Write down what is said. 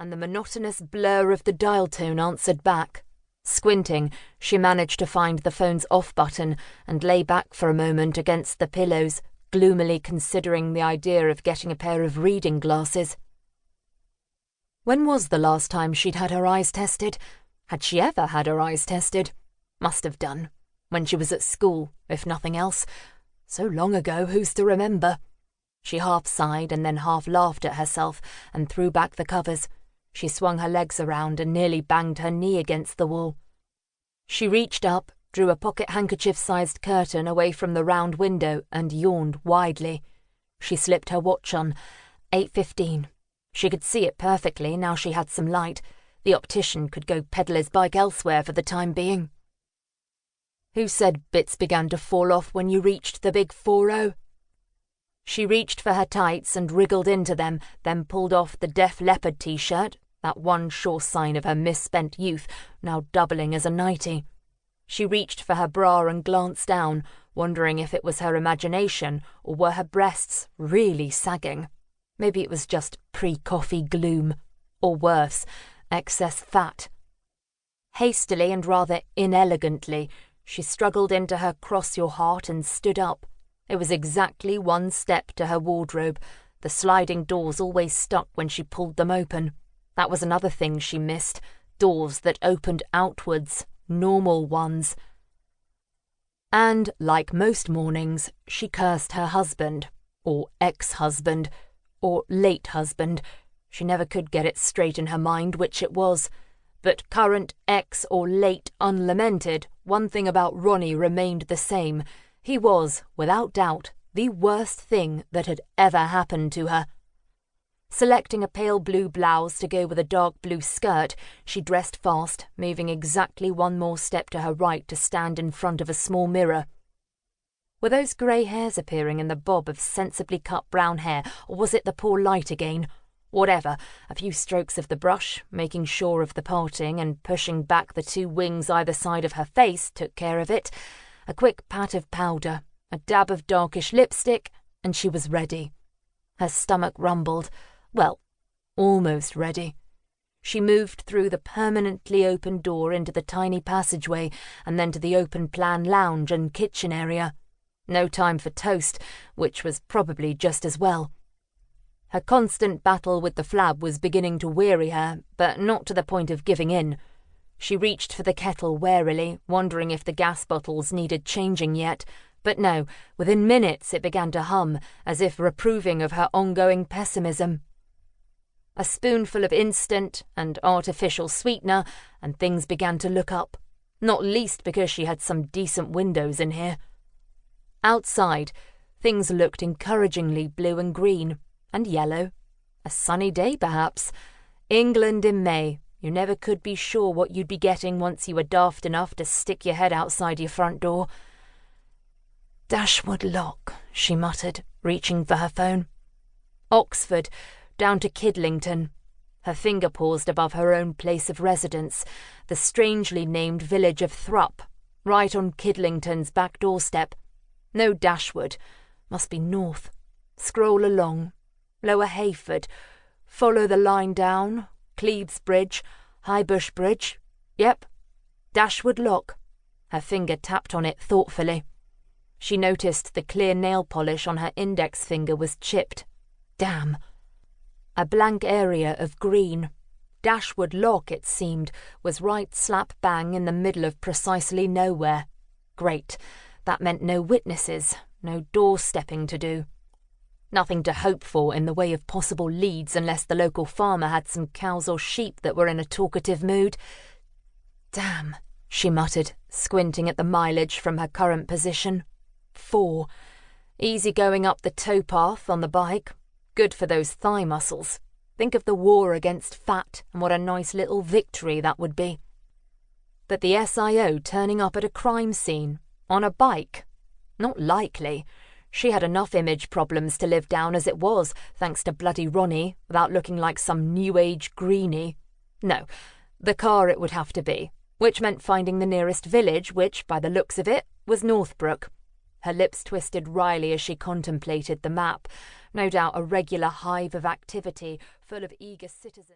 and the monotonous blur of the dial tone answered back. Squinting, she managed to find the phone's off button and lay back for a moment against the pillows, gloomily considering the idea of getting a pair of reading glasses. When was the last time she'd had her eyes tested? Had she ever had her eyes tested? Must have done. When she was at school, if nothing else. So long ago, who's to remember? She half sighed and then half laughed at herself and threw back the covers. She swung her legs around and nearly banged her knee against the wall. She reached up, drew a pocket handkerchief-sized curtain away from the round window and yawned widely. She slipped her watch on. 8:15. She could see it perfectly now she had some light. The optician could go peddle his bike elsewhere for the time being. Who said bits began to fall off when you reached the big 4-0? She reached for her tights and wriggled into them, then pulled off the Def Leppard t-shirt, that one sure sign of her misspent youth, now doubling as a nightie. She reached for her bra and glanced down, wondering if it was her imagination or were her breasts really sagging. Maybe it was just pre-coffee gloom. Or worse, excess fat. Hastily and rather inelegantly, she struggled into her cross your heart and stood up. It was exactly one step to her wardrobe. The sliding doors always stuck when she pulled them open. That was another thing she missed. Doors that opened outwards, normal ones. And, like most mornings, she cursed her husband, or ex-husband, or late husband. She never could get it straight in her mind which it was. But current, ex, or late unlamented, one thing about Ronnie remained the same. He was, without doubt, the worst thing that had ever happened to her. Selecting a pale blue blouse to go with a dark blue skirt, she dressed fast, moving exactly one more step to her right to stand in front of a small mirror. Were those grey hairs appearing in the bob of sensibly cut brown hair, or was it the poor light again? Whatever, a few strokes of the brush, making sure of the parting and pushing back the two wings either side of her face, took care of it. A quick pat of powder, a dab of darkish lipstick, and she was ready. Her stomach rumbled. Well, almost ready. She moved through the permanently open door into the tiny passageway and then to the open-plan lounge and kitchen area. No time for toast, which was probably just as well. Her constant battle with the flab was beginning to weary her, but not to the point of giving in. She reached for the kettle warily, wondering if the gas bottles needed changing yet, but no, within minutes it began to hum, as if reproving of her ongoing pessimism. A spoonful of instant and artificial sweetener, and things began to look up, not least because she had some decent windows in here. Outside, things looked encouragingly blue and green, and yellow. A sunny day, perhaps. England in May. You never could be sure what you'd be getting once you were daft enough to stick your head outside your front door. Dashwood Lock, she muttered, reaching for her phone. Oxford, down to Kidlington. Her finger paused above her own place of residence, the strangely named village of Thrupp, right on Kidlington's back doorstep. No Dashwood. Must be north. Scroll along. Lower Hayford. Follow the line down. Cleves Bridge. Highbush Bridge. Yep. Dashwood Lock. Her finger tapped on it thoughtfully. She noticed the clear nail polish on her index finger was chipped. Damn. A blank area of green. Dashwood Lock, it seemed, was right slap bang in the middle of precisely nowhere. Great. That meant no witnesses, no doorstepping to do. Nothing to hope for in the way of possible leads unless the local farmer had some cows or sheep that were in a talkative mood. Damn, she muttered, squinting at the mileage from her current position. 4. Easy going up the towpath on the bike. Good for those thigh muscles. Think of the war against fat and what a nice little victory that would be. But the SIO turning up at a crime scene, on a bike? Not likely. She had enough image problems to live down as it was, thanks to bloody Ronnie, without looking like some new-age greenie. No, the car it would have to be, which meant finding the nearest village, which, by the looks of it, was Northbrook. Her lips twisted wryly as she contemplated the map, no doubt a regular hive of activity, full of eager citizens.